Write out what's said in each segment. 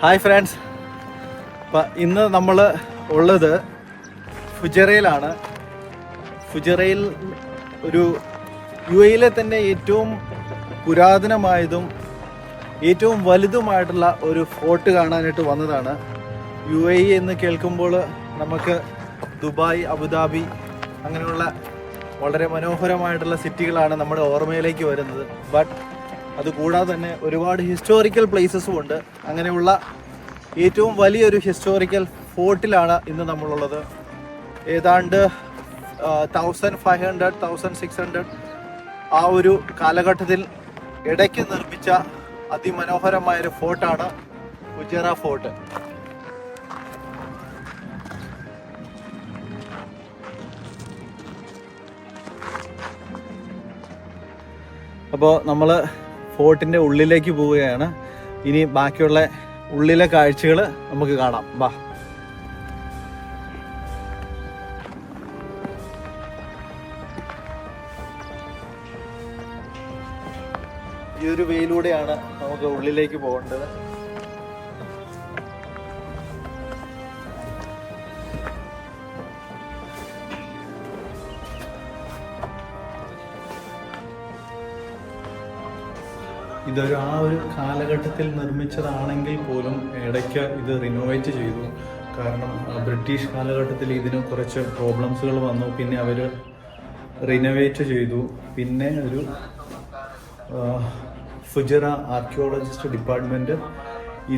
Hi friends, അപ്പം ഇന്ന് നമ്മൾ ഉള്ളത് ഫുജറയിലാണ്. ഫുജറയിൽ ഒരു UAE തന്നെ ഏറ്റവും പുരാതനമായതും ഏറ്റവും വലുതുമായിട്ടുള്ള ഒരു ഫോർട്ട് കാണാനായിട്ട് വന്നതാണ്. UAE എന്ന് കേൾക്കുമ്പോൾ നമുക്ക് ദുബായ്, അബുദാബി അങ്ങനെയുള്ള വളരെ മനോഹരമായിട്ടുള്ള സിറ്റികളാണ് നമ്മുടെ ഓർമ്മയിലേക്ക് വരുന്നത്. ബട്ട് അതുകൂടാതെ തന്നെ ഒരുപാട് ഹിസ്റ്റോറിക്കൽ പ്ലേസസും ഉണ്ട്. അങ്ങനെയുള്ള ഏറ്റവും വലിയൊരു ഹിസ്റ്റോറിക്കൽ ഫോർട്ടിലാണ് ഇന്ന് നമ്മളുള്ളത്. ഏതാണ്ട് 1500-1600 ആ ഒരു കാലഘട്ടത്തിൽ ഇടയ്ക്ക് നിർമ്മിച്ച അതിമനോഹരമായൊരു ഫോർട്ടാണ് ഫുജറ ഫോർട്ട്. അപ്പോൾ നമ്മൾ ഫോർട്ടിൻ്റെ ഉള്ളിലേക്ക് പോവുകയാണ്. ഇനി ബാക്കിയുള്ള ഉള്ളിലെ കാഴ്ചകൾ നമുക്ക് കാണാം. ബാ. ഈ ഒരു വേയിലൂടെയാണ് നമുക്ക് ഉള്ളിലേക്ക് പോകേണ്ടത്. ഇതൊരു ആ ഒരു കാലഘട്ടത്തിൽ നിർമ്മിച്ചതാണെങ്കിൽ പോലും ഇടയ്ക്ക് ഇത് റിനോവേറ്റ് ചെയ്തു. കാരണം ബ്രിട്ടീഷ് കാലഘട്ടത്തിൽ ഇതിന് കുറച്ച് പ്രോബ്ലംസുകൾ വന്നു. പിന്നെ അവർ റിനോവേറ്റ് ചെയ്തു. പിന്നെ ഒരു ഫുജറ ആർക്കിയോളജിസ്റ്റ് ഡിപ്പാർട്ട്മെൻറ്റ്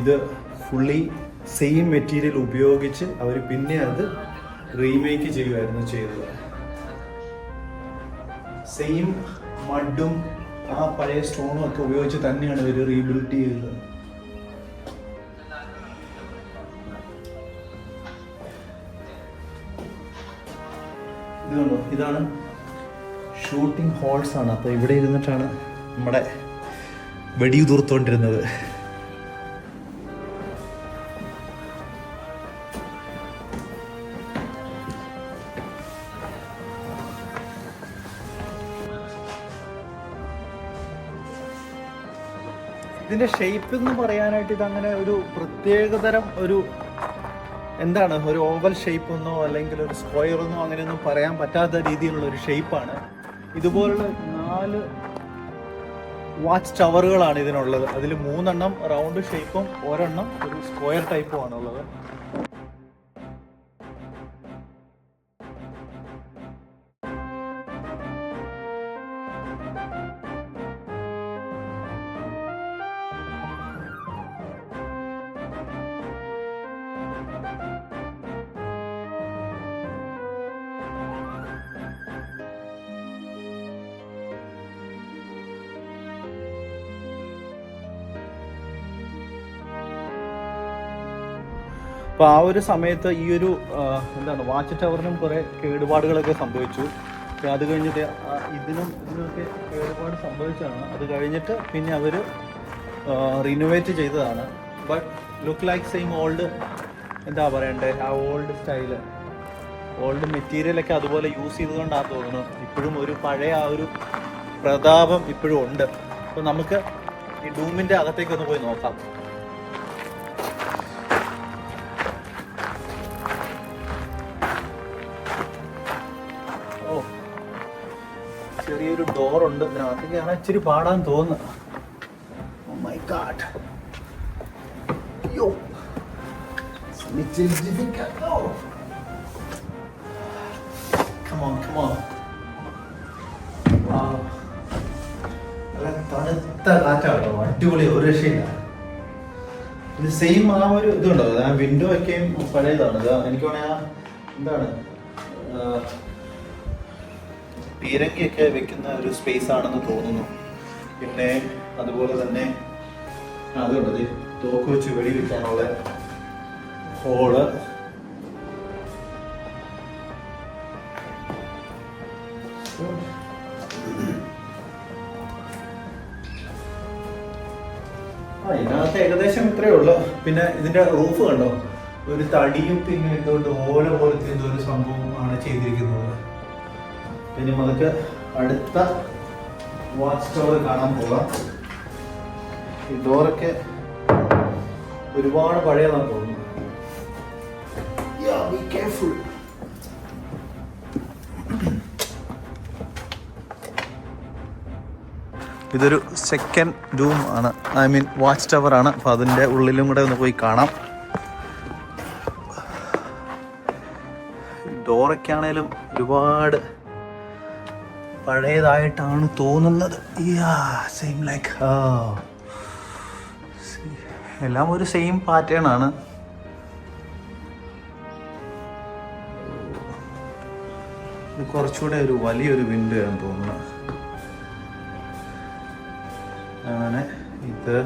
ഇത് ഫുള്ളി സെയിം മെറ്റീരിയൽ ഉപയോഗിച്ച് അവർ പിന്നെ അത് റീമേക്ക് ചെയ്യുമായിരുന്നു ചെയ്തത്. സെയിം മഡും ആ പഴയ സ്റ്റോണും ഒക്കെ ഉപയോഗിച്ച് തന്നെയാണ് ഇവർ റീബിൽഡ് ചെയ്തത്. ഇത് കണ്ടോ, ഇതാണ് ഷൂട്ടിംഗ് ഹോൾസ് ആണ്. അപ്പോൾ ഇവിടെ ഇരുന്നിട്ടാണ് നമ്മുടെ വെടിയുതിർത്തോണ്ടിരുന്നത്. ഇതിൻ്റെ ഷേപ്പ് എന്ന് പറയാനായിട്ട് ഇതങ്ങനെ ഒരു പ്രത്യേകതരം ഒരു എന്താണ്, ഒരു ഓവൽ ഷേപ്പൊന്നോ അല്ലെങ്കിൽ ഒരു സ്ക്വയറൊന്നോ അങ്ങനെയൊന്നും പറയാൻ പറ്റാത്ത രീതിയിലുള്ള ഒരു ഷേപ്പാണ്. ഇതുപോലുള്ള 4 വാച്ച് ടവറുകളാണ് ഇതിനുള്ളത്. അതിൽ 3 എണ്ണം റൗണ്ട് ഷേപ്പും ഒരെണ്ണം ഒരു സ്ക്വയർ ടൈപ്പും ആണുള്ളത്. അപ്പോൾ ആ ഒരു സമയത്ത് ഈ ഒരു എന്താണ് വാച്ച് ടവറിനും കുറേ കേടുപാടുകളൊക്കെ സംഭവിച്ചു. അത് കഴിഞ്ഞിട്ട് ഇതിനൊക്കെ കേടുപാട് സംഭവിച്ചതാണ്. അത് കഴിഞ്ഞിട്ട് പിന്നെ അവർ റിനോവേറ്റ് ചെയ്തതാണ്. But look like same old, എന്താ പറയണ്ടേ, ആ ഓൾഡ് സ്റ്റൈല്, ഓൾഡ് മെറ്റീരിയലൊക്കെ അതുപോലെ യൂസ് ചെയ്തുകൊണ്ടാണ് തോന്നുന്നു. ഇപ്പോഴും ഒരു പഴയ ആ ഒരു പ്രതാപം ഇപ്പോഴും ഉണ്ട്. അപ്പോൾ നമുക്ക് ഈ ഡൂമിൻ്റെ അകത്തേക്കൊന്ന് പോയി നോക്കാം. ചെറിയൊരു ഡോറുണ്ട് ഇതിനകത്തേക്കാണ്. ഇച്ചിരി പാടാൻ തോന്നുന്നു. ഓ മൈ ഗാഡ്, യോ തണുത്ത കാറ്റാണോ, അടിപൊളി, ഒരു രക്ഷയില്ല. ഇത് സെയിം ആ ഒരു ഇതുണ്ടോ, ആ വിൻഡോ ഒക്കെയും പഴയതാണ്. എനിക്ക് വേണേ എന്താണ് പീരങ്കിയൊക്കെ വെക്കുന്ന ഒരു സ്പേസ് ആണെന്ന് തോന്നുന്നു. പിന്നെ അതുപോലെ തന്നെ അതുള്ളത് തോക്ക് വെച്ച് വെടിവെക്കാനുള്ള ഹോള്, ഇതിനകത്ത് ഏകദേശം ഇത്രയേ ഉള്ളൂ. പിന്നെ ഇതിന്റെ റൂഫ് കണ്ടോ, ഒരു തടിയും പിന്നെ എന്തുകൊണ്ട് ഓല പോലത്തെ എന്തോ ഒരു സംഭവമാണ് ചെയ്തിരിക്കുന്നത്. പിന്നെ നമുക്ക് അടുത്ത വാച്ച് ടവർ കാണാൻ പോകാം. ഈ ഡോറൊക്കെ ഒരുപാട് പഴയതാണെന്ന് തോന്നുന്നു. Be careful. ഇതൊരു സെക്കൻഡ് റൂം ആണ്, ഐ മീൻ വാച്ച് ടവർ ആണ്. അപ്പോൾ അതിൻ്റെ ഉള്ളിലും കൂടെ ഒന്ന് പോയി കാണാം. ഡോറൊക്കെ ആണേലും ഒരുപാട് പഴയതായിട്ടാണ് തോന്നുന്നത്. സെയിം ലൈക്ക് എല്ലാം ഒരു സെയിം പാറ്റേൺ ആണ്. ഇത് കുറച്ചുകൂടെ ഒരു വലിയൊരു വിൻഡോ ആണെന്ന് തോന്നുന്നത്. അങ്ങനെ ഇത്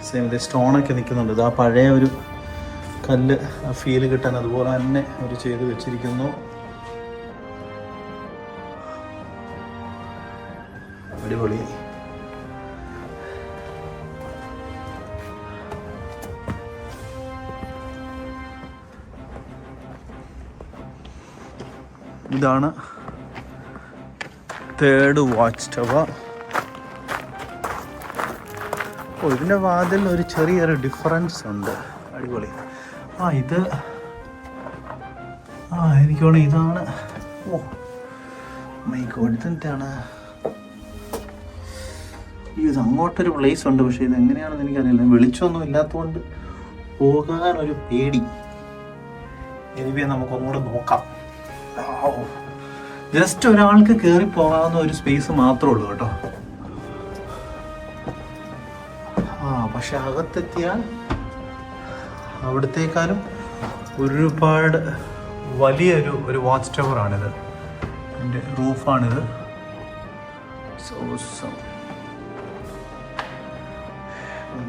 സെയിം ഇത് സ്റ്റോണൊക്കെ നിൽക്കുന്നുണ്ട്. ഇത് ആ പഴയ ഒരു കല്ല് ആ ഫീല് കിട്ടാൻ അതുപോലെ തന്നെ അവർ ചെയ്ത് വെച്ചിരിക്കുന്നു. അടിപൊളി. ഇതാണ് തേർഡ് വാച്ച് ടവർ. ഇതിൻ്റെ വാതിൽ ഒരു ചെറിയൊരു ഡിഫറൻസ് ഉണ്ട്. അടിപൊളി. ഇത് എനിക്ക് തോന്നുന്നു ഇതാണ്. മൈ ഗോഡ്, ഇതെന്താണ്? ഇത് അങ്ങോട്ടൊരു പ്ലേസ് ഉണ്ട്, പക്ഷെ ഇത് എങ്ങനെയാണെന്ന് എനിക്കറിയില്ല. വെളിച്ചമൊന്നും ഇല്ലാത്തതുകൊണ്ട് പോകാനൊരു പേടി. എനിവേ നമുക്കൊന്നുകൂടെ നോക്കാം. ജസ്റ്റ് ഒരാൾക്ക് കയറി പോകാവുന്ന ഒരു സ്പേസ് മാത്രമേ ഉള്ളൂ കേട്ടോ. പക്ഷെ അകത്തെത്തിയാൽ അവിടത്തേക്കാളും ഒരുപാട് വലിയൊരു വാച്ച് ടവർ ആണിത്. ഇതിൻ്റെ റൂഫാണിത്.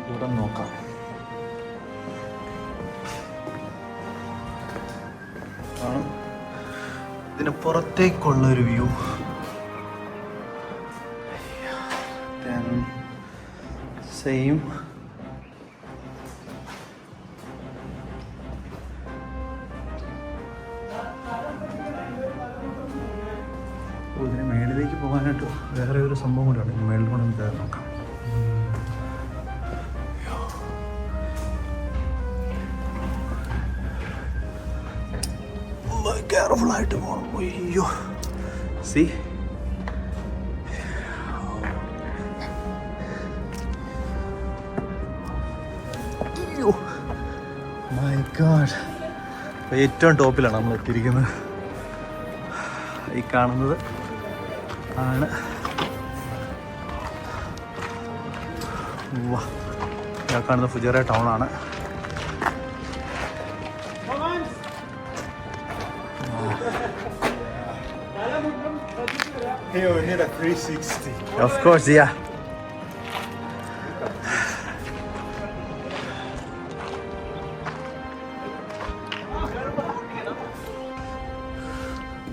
ഇവിടെ നോക്കാം. ഇതിന് പുറത്തേക്കുള്ളൊരു വ്യൂ. സെയിം ഇതിന് മേളിലേക്ക് പോകാനായിട്ട് വേറെ ഒരു സംഭവം കൂടെയാണ്. മേളിൽ കൂടെ കയറി നോക്കാം. കെയർഫുൾ ആയിട്ട് പോകണം. അയ്യോ, സി മൈ ഗോഡ്. ഏറ്റവും ടോപ്പിലാണ് നമ്മൾ എത്തിയിരിക്കുന്നത്. ഈ കാണുന്നത് ആണ് ഞാൻ കാണുന്നത് ഫുജേറ ടൗൺ ആണ്. Here we need a 360. Of course, yeah.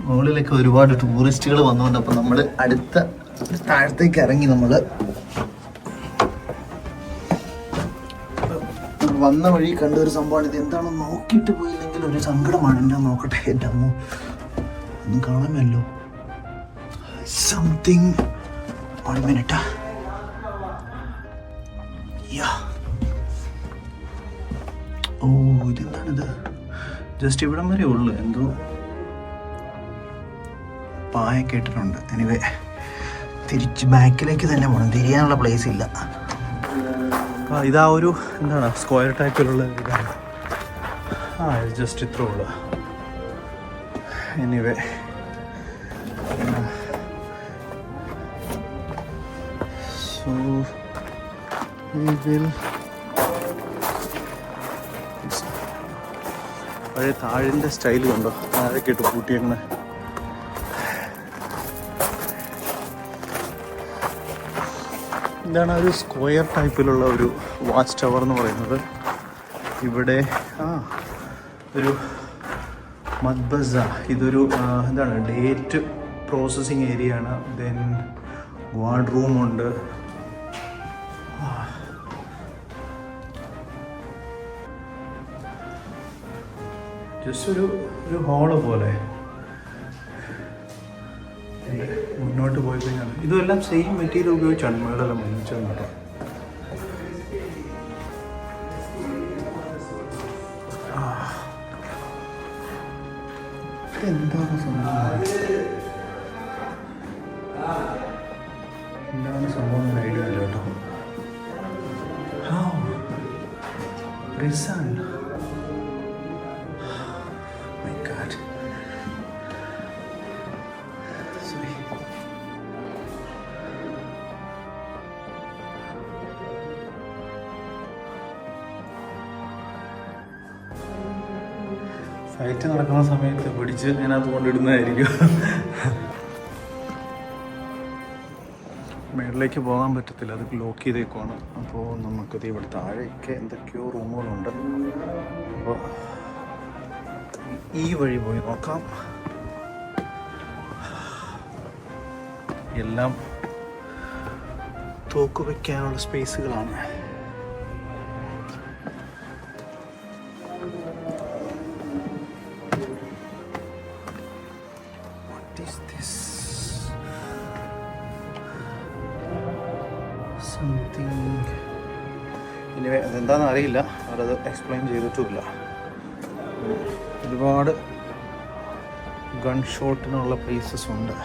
മുകളിലൊക്കെ ഒരുപാട് ടൂറിസ്റ്റുകൾ വന്നുകൊണ്ട് അപ്പോൾ നമ്മൾ അടുത്ത താഴത്തേക്ക് ഇറങ്ങി. നമ്മൾ വന്ന വഴി കണ്ട ഒരു സംഭവമാണ്. ഇത് എന്താണെന്ന് നോക്കിയിട്ട് പോയില്ലെങ്കിൽ ഒരു സങ്കടമാണ്. എന്നാ നോക്കട്ടെ, എൻ്റെ അമ്മ ഒന്നും കാണാമല്ലോ. Something 1 minute. ഓ, ഇതെന്താണിത്? ജസ്റ്റ് ഇവിടം വരെ ഉള്ളു. എന്തോ പായൊക്കെ ഇട്ടിട്ടുണ്ട്. എനിവേ തിരിച്ച് ബാക്കിലേക്ക് തന്നെ പോകണം. തിരിയാനുള്ള പ്ലേസ് ഇല്ല. ഇതാ ഒരു എന്താണ് സ്ക്വയർ ടൈപ്പിലുള്ള ഇതാണ്. ഇത് ജസ്റ്റ് ഇത്രേ ഉള്ളു. എനിവേ so we will പഴയ താഴിൻ്റെ സ്റ്റൈൽ കണ്ടോ, താഴേക്ക് ഇട്ട് പൂട്ടി അങ്ങനെ. ഇതാണ് ഒരു സ്ക്വയർ ടൈപ്പിലുള്ള ഒരു വാച്ച് ടവർ എന്ന് പറയുന്നത്. ഇവിടെ ഒരു മദ്ബസ, ഇതൊരു എന്താണ് ഡേറ്റ് പ്രോസസ്സിങ് ഏരിയ ആണ്. ദെൻ വാർഡ് റൂമുണ്ട്. ജസ്റ്റ് ഒരു ഹാള് പോലെ. മുന്നോട്ട് പോയി കഴിഞ്ഞാൽ ഇതെല്ലാം സെയിം മെറ്റീരിയൽ ഉപയോഗിച്ചാണ് മേളെല്ലാം നിർമ്മിച്ചത് കേട്ടോ. എന്താണ് സംഭവം, എന്താണ് സംഭവം ഐഡിയ ഇല്ല കേട്ടോ. Rizan, my God. ഫൈറ്റ് നടക്കുന്ന സമയത്ത് പിടിച്ച് അതിനകത്ത് കൊണ്ടിടുന്നതായിരിക്കും. മേളിലേക്ക് പോകാൻ പറ്റത്തില്ല, അത് ലോക്ക് ചെയ്തേക്കുവാണ്. അപ്പോൾ നമുക്കത് ഇവിടെ താഴേക്ക് എന്തൊക്കെയോ റൂമുകളുണ്ട്. അപ്പോൾ ഈ വഴി പോയി നോക്കാം. എല്ലാം തോക്ക് വയ്ക്കാനുള്ള സ്പേസുകളാണ്. ഇനി അതെന്താണെന്ന് അറിയില്ല, അവരത് എക്സ്പ്ലെയിൻ ചെയ്തിട്ടുമില്ല. ഒരുപാട് ഗൺ ഷോട്ടിനുള്ള പ്ലേസസ് ഉണ്ട്.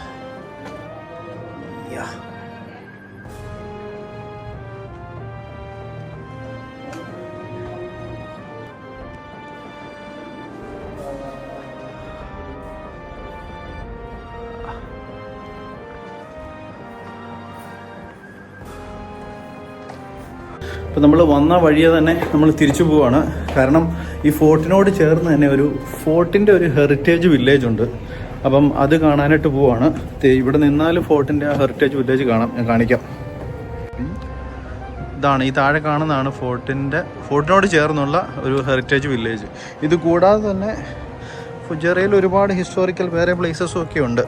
അപ്പോൾ നമ്മൾ വന്ന വഴിയെ തന്നെ നമ്മൾ തിരിച്ചു പോവാണ്. കാരണം ഈ ഫോർട്ടിനോട് ചേർന്ന് തന്നെ ഒരു ഫോർട്ടിൻ്റെ ഒരു ഹെറിറ്റേജ് വില്ലേജ് ഉണ്ട്. അപ്പം അത് കാണാനായിട്ട് പോവാണ്. ഇവിടെ നിന്നാലും ഫോർട്ടിൻ്റെ ആ ഹെറിറ്റേജ് വില്ലേജ് ഞാൻ കാണിക്കാം. ഇതാണ് ഈ താഴെ കാണുന്നതാണ് ഫോർട്ടിനോട് ചേർന്നുള്ള ഒരു ഹെറിറ്റേജ് വില്ലേജ്. ഇത് കൂടാതെ തന്നെ ഫുജറയിൽ ഒരുപാട് ഹിസ്റ്റോറിക്കൽ വേറെ പ്ലേസസും ഒക്കെ ഉണ്ട്.